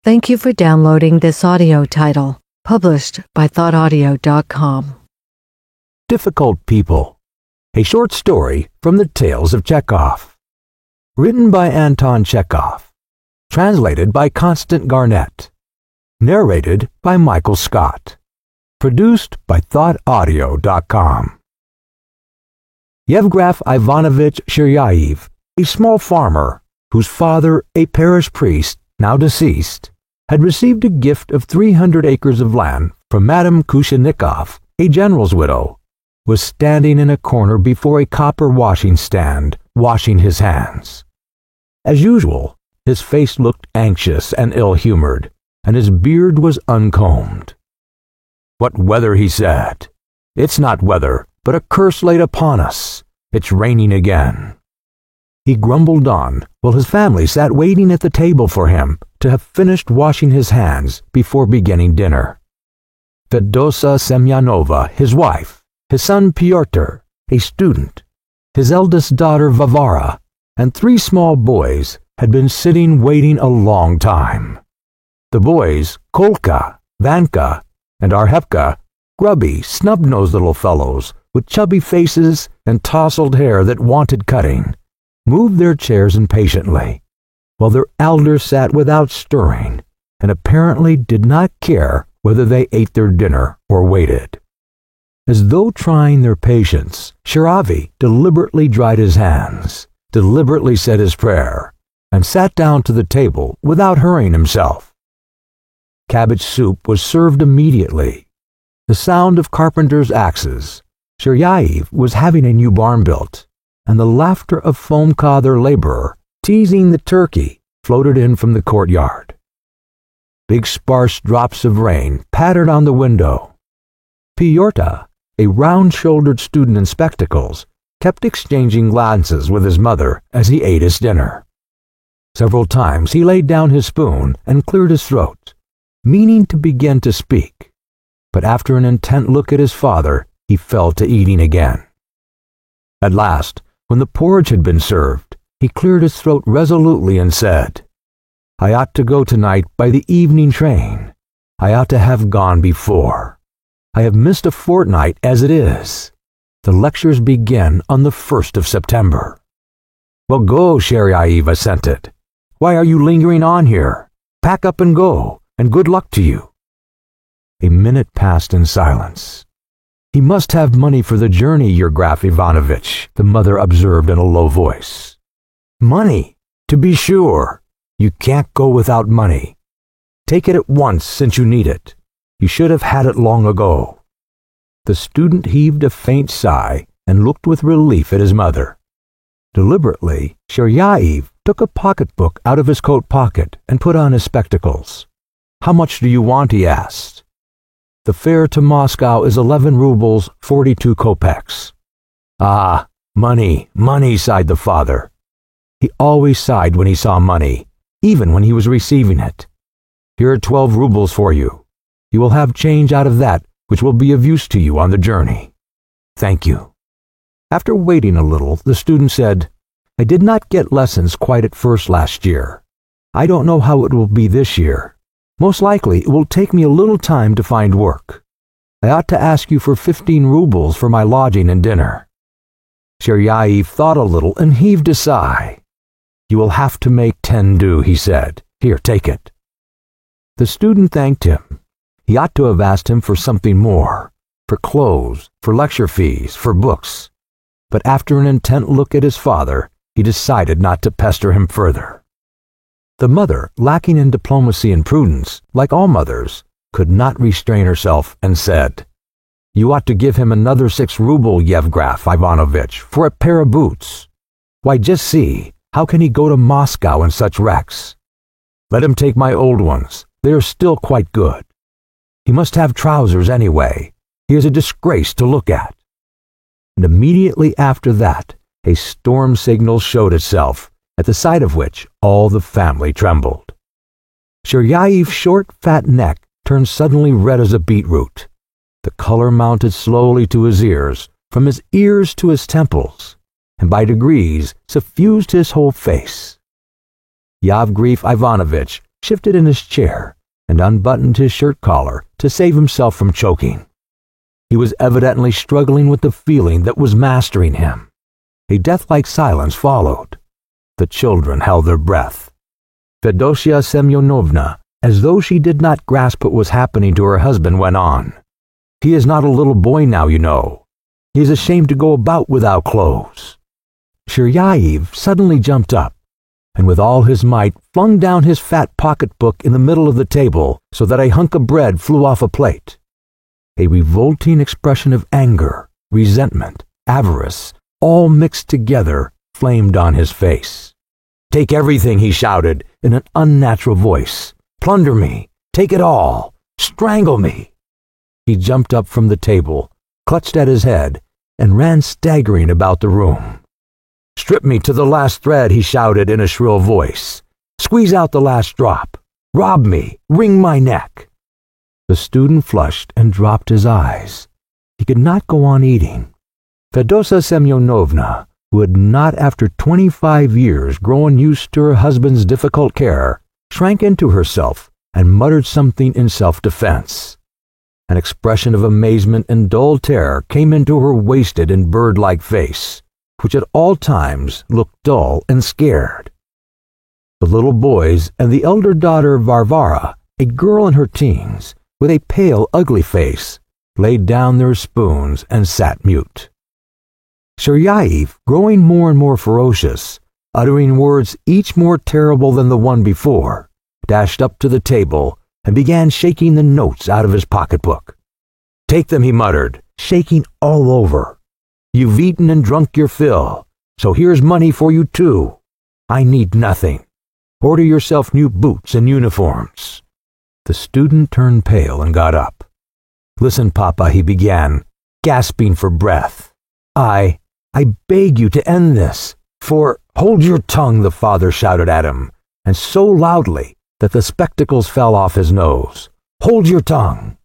Thank you for downloading this audio title, published by thoughtaudio.com. Difficult People, a short story from the Tales of Chekhov. Written by Anton Chekhov. Translated by Constant Garnett. Narrated by Michael Scott. Produced by thoughtaudio.com. Yevgraf Ivanovich Shiryaev, a small farmer, whose father, a parish priest, now deceased, had received a gift of 300 acres of land from Madame Kushenikov, a general's widow, was standing in a corner before a copper washing stand, washing his hands. As usual, his face looked anxious and ill-humored, and his beard was uncombed. "What weather," he said. "It's not weather, but a curse laid upon us. It's raining again." He grumbled on while his family sat waiting at the table for him to have finished washing his hands before beginning dinner. Fedosa Semyonova, his wife, his son Pyotr, a student, his eldest daughter Varvara, and 3 small boys had been sitting waiting a long time. The boys, Kolka, Vanka, and Arhepka, grubby, snub-nosed little fellows with chubby faces and tousled hair that wanted cutting, moved their chairs impatiently, while their elders sat without stirring, and apparently did not care whether they ate their dinner or waited. As though trying their patience, Shiravi deliberately dried his hands, deliberately said his prayer, and sat down to the table without hurrying himself. Cabbage soup was served immediately. The sound of carpenters' axes. Shiryaev was having a new barn built, and the laughter of Fomka, their laborer, teasing the turkey, floated in from the courtyard. Big sparse drops of rain pattered on the window. Pyotr, a round-shouldered student in spectacles, kept exchanging glances with his mother as he ate his dinner. Several times he laid down his spoon and cleared his throat, meaning to begin to speak, but after an intent look at his father, he fell to eating again. At last, when the porridge had been served, he cleared his throat resolutely and said, "I ought to go tonight by the evening train. I ought to have gone before. I have missed a fortnight as it is. The lectures begin on the 1st of September." "Well, go," Shiryaev assented. "Why are you lingering on here? Pack up and go, and good luck to you." A minute passed in silence. "He must have money for the journey, Yevgraf Ivanovich," the mother observed in a low voice. "Money? To be sure. You can't go without money. Take it at once since you need it. You should have had it long ago." The student heaved a faint sigh and looked with relief at his mother. Deliberately, Shiryaev took a pocketbook out of his coat pocket and put on his spectacles. "How much do you want?" he asked. "The fare to Moscow is 11 rubles 42 kopecks. "Ah, money, money," sighed the father. He always sighed when he saw money, even when he was receiving it. "Here are 12 rubles for you. You will have change out of that which will be of use to you on the journey." "Thank you." After waiting a little, the student said, "I did not get lessons quite at first last year. I don't know how it will be this year. Most likely it will take me a little time to find work. I ought to ask you for 15 rubles for my lodging and dinner." Shiryaev thought a little and heaved a sigh. "You will have to make 10 do," he said. "Here, take it." The student thanked him. He ought to have asked him for something more, for clothes, for lecture fees, for books. But after an intent look at his father, he decided not to pester him further. The mother, lacking in diplomacy and prudence, like all mothers, could not restrain herself and said, "You ought to give him another 6 ruble, Yevgraf Ivanovich, for a pair of boots. Why, just see, how can he go to Moscow in such wrecks? Let him take my old ones. They are still quite good. He must have trousers anyway. He is a disgrace to look at." And immediately after that, a storm signal showed itself, at the sight of which all the family trembled. Shiryaev's short, fat neck turned suddenly red as a beetroot. The color mounted slowly to his ears, from his ears to his temples, and by degrees suffused his whole face. Yevgraf Ivanovich shifted in his chair and unbuttoned his shirt collar to save himself from choking. He was evidently struggling with the feeling that was mastering him. A death-like silence followed. The children held their breath. Fedosia Semyonovna, as though she did not grasp what was happening to her husband, went on. "He is not a little boy now, you know. He is ashamed to go about without clothes." Shiryaev suddenly jumped up, and with all his might flung down his fat pocketbook in the middle of the table so that a hunk of bread flew off a plate. A revolting expression of anger, resentment, avarice, all mixed together, flamed on his face. "Take everything," he shouted in an unnatural voice. "Plunder me. Take it all. Strangle me." He jumped up from the table, clutched at his head, and ran staggering about the room. "Strip me to the last thread," he shouted in a shrill voice. "Squeeze out the last drop. Rob me. Wring my neck." The student flushed and dropped his eyes. He could not go on eating. Fedosia Semyonovna, who had not after 25 years grown used to her husband's difficult care, shrank into herself and muttered something in self-defense. An expression of amazement and dull terror came into her wasted and bird-like face, which at all times looked dull and scared. The little boys and the elder daughter Varvara, a girl in her teens, with a pale, ugly face, laid down their spoons and sat mute. Shiryaev, growing more and more ferocious, uttering words each more terrible than the one before, dashed up to the table and began shaking the notes out of his pocketbook. "Take them," he muttered, shaking all over. "You've eaten and drunk your fill, so here's money for you too. I need nothing. Order yourself new boots and uniforms." The student turned pale and got up. "Listen, Papa," he began, gasping for breath. I beg you to end this, for—" "Hold your tongue," the father shouted at him, and so loudly that the spectacles fell off his nose. "Hold your tongue.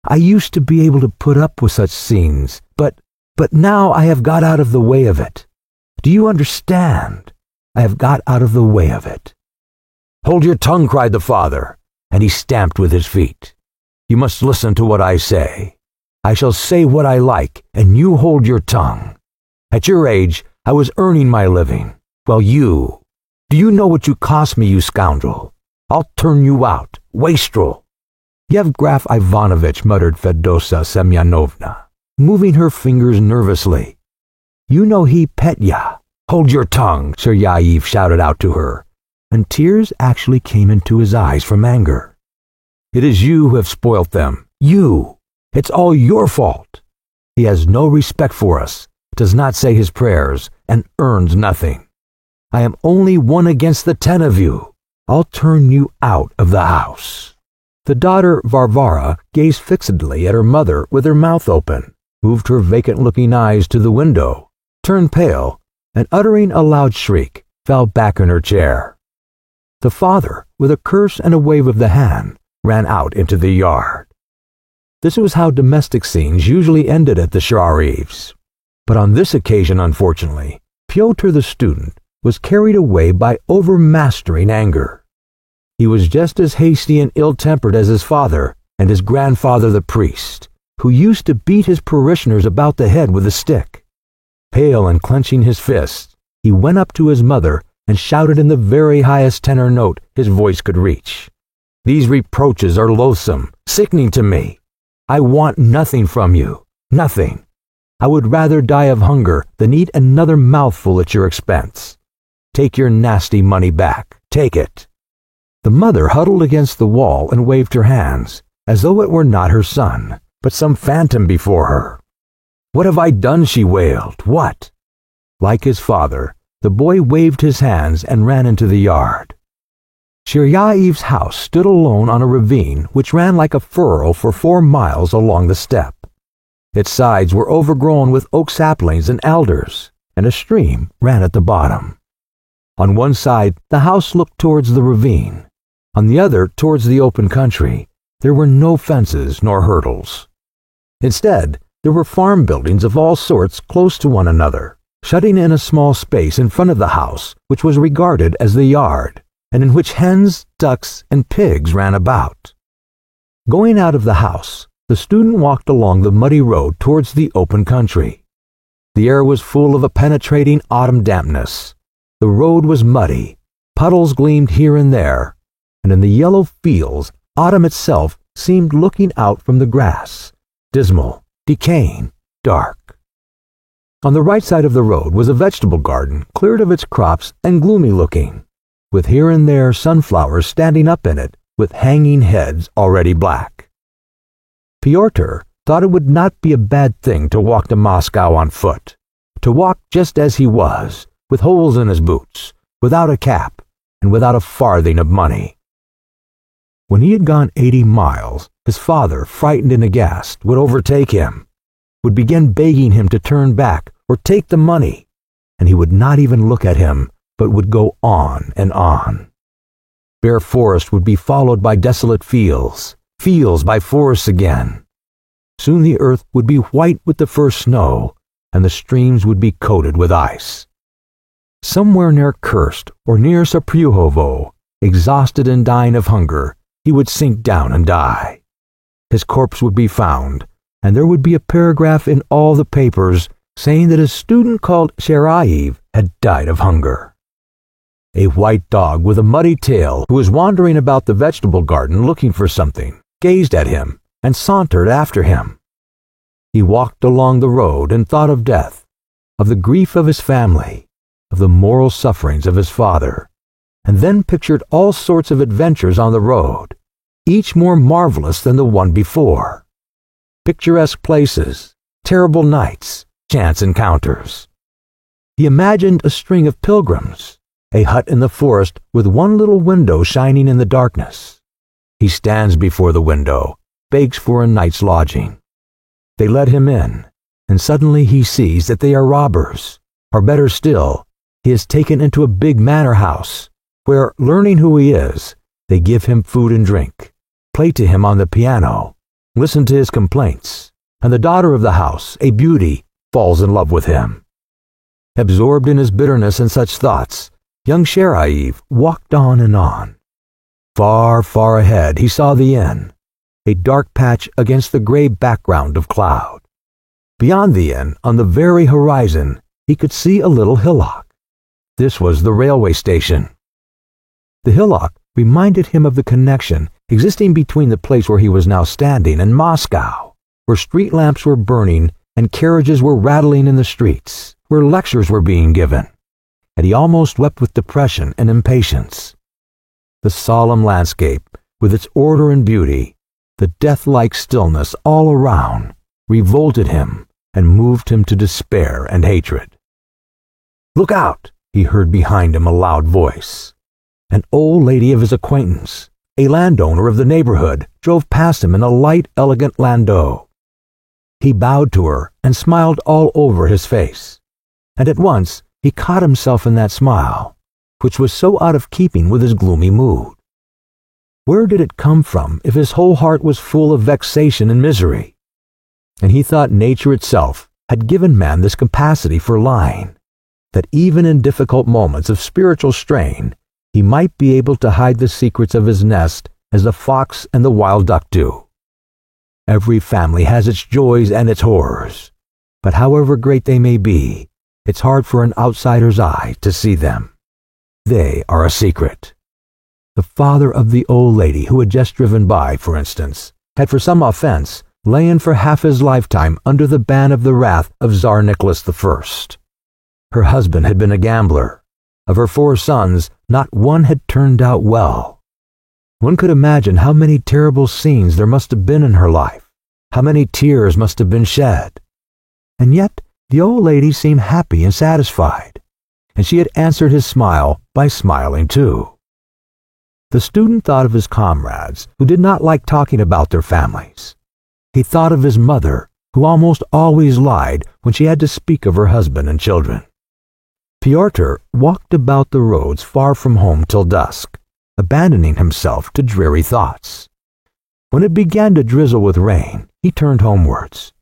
I used to be able to put up with such scenes, but now I have got out of the way of it. Do you understand? I have got out of the way of it." "Hold your tongue," cried the father, and he stamped with his feet. "You must listen to what I say. I shall say what I like, and you hold your tongue. At your age, I was earning my living, while do you know what you cost me, you scoundrel? I'll turn you out, wastrel." "Yevgraf Ivanovitch," muttered Fedosia Semyonovna, moving her fingers nervously. "You know he Petya." "Hold your tongue," Shiryaev shouted out to her, and tears actually came into his eyes from anger. "It is you who have spoilt them. You. It's all your fault. He has no respect for us, does not say his prayers, and earns nothing. I am only one against the 10 of you. I'll turn you out of the house." The daughter Varvara gazed fixedly at her mother with her mouth open, moved her vacant-looking eyes to the window, turned pale, and uttering a loud shriek, fell back in her chair. The father, with a curse and a wave of the hand, ran out into the yard. This was how domestic scenes usually ended at the Shiryaevs. But on this occasion, unfortunately, Pyotr the student was carried away by overmastering anger. He was just as hasty and ill-tempered as his father and his grandfather the priest, who used to beat his parishioners about the head with a stick. Pale and clenching his fists, he went up to his mother and shouted in the very highest tenor note his voice could reach. "These reproaches are loathsome, sickening to me. I want nothing from you, nothing. I would rather die of hunger than eat another mouthful at your expense. Take your nasty money back. Take it." The mother huddled against the wall and waved her hands, as though it were not her son, but some phantom before her. "What have I done?" she wailed. "What?" Like his father, the boy waved his hands and ran into the yard. Shiryaev's house stood alone on a ravine which ran like a furrow for 4 miles along the steppe. Its sides were overgrown with oak saplings and alders, and a stream ran at the bottom. On one side, the house looked towards the ravine. On the other, towards the open country. There were no fences nor hurdles. Instead, there were farm buildings of all sorts close to one another, shutting in a small space in front of the house, which was regarded as the yard. and in which hens, ducks, and pigs ran about. Going out of the house, the student walked along the muddy road towards the open country. The air was full of a penetrating autumn dampness. The road was muddy, puddles gleamed here and there, and in the yellow fields, autumn itself seemed looking out from the grass, dismal, decaying, dark. On the right side of the road was a vegetable garden cleared of its crops and gloomy-looking, with here and there sunflowers standing up in it with hanging heads already black. Pyotr thought it would not be a bad thing to walk to Moscow on foot, to walk just as he was, with holes in his boots, without a cap, and without a farthing of money. When he had gone 80 miles, his father, frightened and aghast, would overtake him, would begin begging him to turn back or take the money, and he would not even look at him, but would go on and on. Bare forest would be followed by desolate fields, fields by forests again. Soon the earth would be white with the first snow, and the streams would be coated with ice. Somewhere near Kursk or near Sapryuhovo, exhausted and dying of hunger, he would sink down and die. His corpse would be found, and there would be a paragraph in all the papers saying that a student called Sheraev had died of hunger. A white dog with a muddy tail, who was wandering about the vegetable garden looking for something, gazed at him and sauntered after him. He walked along the road and thought of death, of the grief of his family, of the moral sufferings of his father, and then pictured all sorts of adventures on the road, each more marvelous than the one before. Picturesque places, terrible nights, chance encounters. He imagined a string of pilgrims, a hut in the forest with one little window shining in the darkness. He stands before the window, begs for a night's lodging. They let him in, and suddenly he sees that they are robbers, or better still, he is taken into a big manor house, where, learning who he is, they give him food and drink, play to him on the piano, listen to his complaints, and the daughter of the house, a beauty, falls in love with him. Absorbed in his bitterness and such thoughts, young Sheraev walked on and on. Far, far ahead he saw the inn, a dark patch against the gray background of cloud. Beyond the inn, on the very horizon, he could see a little hillock. This was the railway station. The hillock reminded him of the connection existing between the place where he was now standing and Moscow, where street lamps were burning and carriages were rattling in the streets, where lectures were being given, and he almost wept with depression and impatience. The solemn landscape, with its order and beauty, the death-like stillness all around, revolted him and moved him to despair and hatred. "Look out!" he heard behind him a loud voice. An old lady of his acquaintance, a landowner of the neighborhood, drove past him in a light, elegant landau. He bowed to her and smiled all over his face, and at once he caught himself in that smile, which was so out of keeping with his gloomy mood. Where did it come from if his whole heart was full of vexation and misery? And he thought nature itself had given man this capacity for lying, that even in difficult moments of spiritual strain, he might be able to hide the secrets of his nest as the fox and the wild duck do. Every family has its joys and its horrors, but however great they may be, it's hard for an outsider's eye to see them. They are a secret. The father of the old lady who had just driven by, for instance, had for some offense lain for half his lifetime under the ban of the wrath of Tsar Nicholas I. Her husband had been a gambler. Of her 4 sons, not one had turned out well. One could imagine how many terrible scenes there must have been in her life, how many tears must have been shed. And yet the old lady seemed happy and satisfied, and she had answered his smile by smiling too. The student thought of his comrades, who did not like talking about their families. He thought of his mother, who almost always lied when she had to speak of her husband and children. Pyotr walked about the roads far from home till dusk, abandoning himself to dreary thoughts. When it began to drizzle with rain, he turned homewards.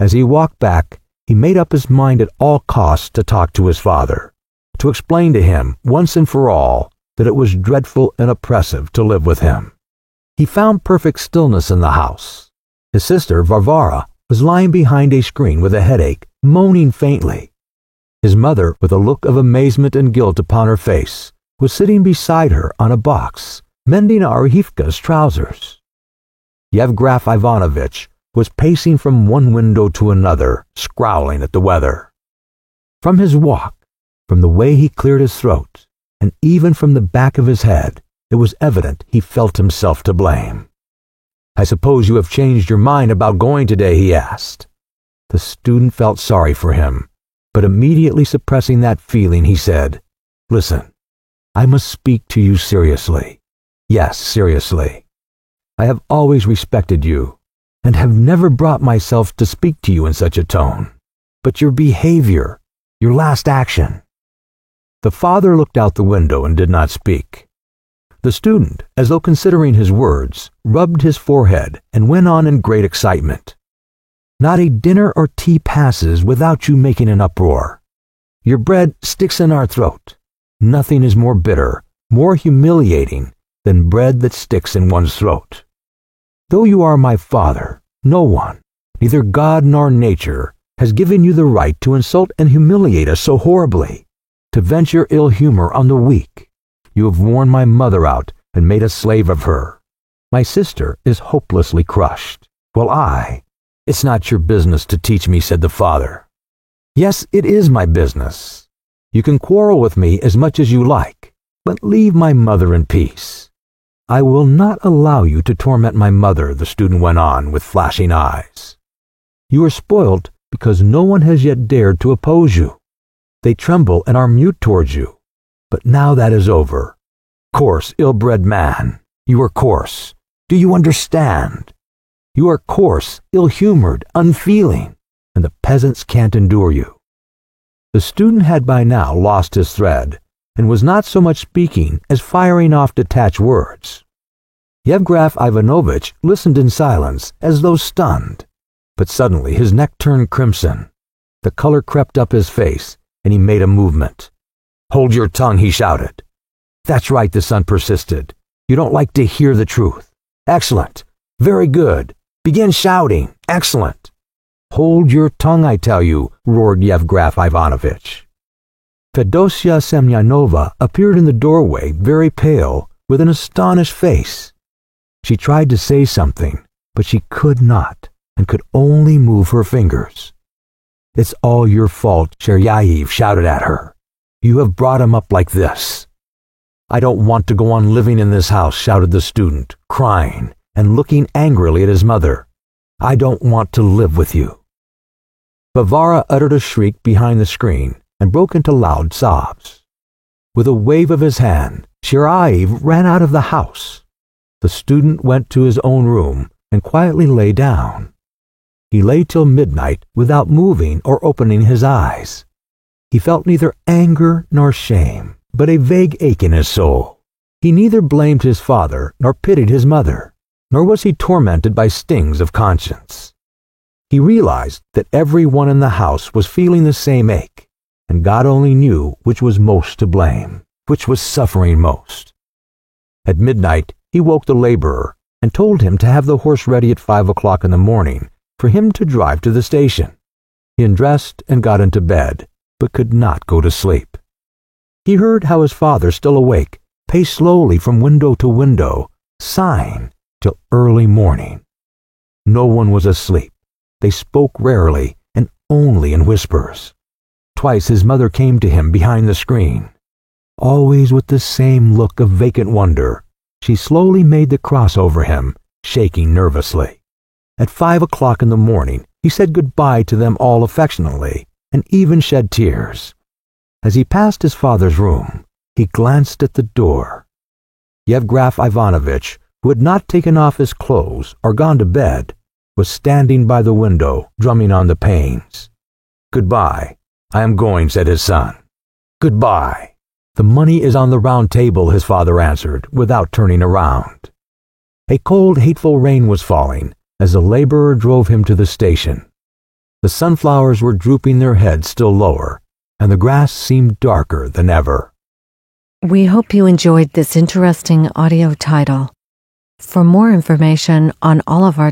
As he walked back, he made up his mind at all costs to talk to his father, to explain to him, once and for all, that it was dreadful and oppressive to live with him. He found perfect stillness in the house. His sister, Varvara, was lying behind a screen with a headache, moaning faintly. His mother, with a look of amazement and guilt upon her face, was sitting beside her on a box, mending Arifka's trousers. Yevgraf Ivanovitch was pacing from one window to another, scowling at the weather. From his walk, from the way he cleared his throat, and even from the back of his head, it was evident he felt himself to blame. "I suppose you have changed your mind about going today?" he asked. The student felt sorry for him, but immediately suppressing that feeling, he said, "Listen, I must speak to you seriously. Yes, seriously. I have always respected you, and have never brought myself to speak to you in such a tone. But your behavior, your last action—" The father looked out the window and did not speak. The student, as though considering his words, rubbed his forehead and went on in great excitement. "Not a dinner or tea passes without you making an uproar. Your bread sticks in our throat. Nothing is more bitter, more humiliating than bread that sticks in one's throat. Though you are my father, no one, neither God nor nature, has given you the right to insult and humiliate us so horribly, to vent your ill humor on the weak. You have worn my mother out and made a slave of her. My sister is hopelessly crushed, while it's not your business to teach me," said the father. "Yes, it is my business. You can quarrel with me as much as you like, but leave my mother in peace." "I will not allow you to torment my mother," the student went on with flashing eyes. "You are spoilt because no one has yet dared to oppose you. They tremble and are mute towards you. But now that is over. Coarse, ill-bred man, you are coarse. Do you understand? You are coarse, ill-humored, unfeeling, and the peasants can't endure you." The student had by now lost his thread, and was not so much speaking as firing off detached words. Yevgraf Ivanovitch listened in silence, as though stunned, but suddenly his neck turned crimson. The color crept up his face, and he made a movement. "Hold your tongue," he shouted. "That's right," the son persisted. "You don't like to hear the truth. Excellent. Very good. Begin shouting. Excellent." "Hold your tongue, I tell you," roared Yevgraf Ivanovitch. Fedosia Semyonova appeared in the doorway, very pale, with an astonished face. She tried to say something, but she could not, and could only move her fingers. "It's all your fault," Cheryaev shouted at her. "You have brought him up like this." "I don't want to go on living in this house," shouted the student, crying and looking angrily at his mother. "I don't want to live with you." Varvara uttered a shriek behind the screen and broke into loud sobs. With a wave of his hand, Cheryaev ran out of the house. The student went to his own room and quietly lay down. He lay till midnight without moving or opening his eyes. He felt neither anger nor shame, but a vague ache in his soul. He neither blamed his father nor pitied his mother, nor was he tormented by stings of conscience. He realized that everyone in the house was feeling the same ache, and God only knew which was most to blame, which was suffering most. At midnight he woke the laborer and told him to have the horse ready at 5 o'clock in the morning for him to drive to the station. He undressed and got into bed, but could not go to sleep. He heard how his father, still awake, paced slowly from window to window, sighing, till early morning. No one was asleep. They spoke rarely and only in whispers. Twice his mother came to him behind the screen. Always with the same look of vacant wonder, she slowly made the cross over him, shaking nervously. At 5 o'clock in the morning, he said goodbye to them all affectionately, and even shed tears. As he passed his father's room, he glanced at the door. Yevgraf Ivanovitch, who had not taken off his clothes or gone to bed, was standing by the window, drumming on the panes. "Goodbye. I am going," said his son. "Goodbye." "The money is on the round table," his father answered, without turning around. A cold, hateful rain was falling as the laborer drove him to the station. The sunflowers were drooping their heads still lower, and the grass seemed darker than ever. We hope you enjoyed this interesting audio title. For more information on all of our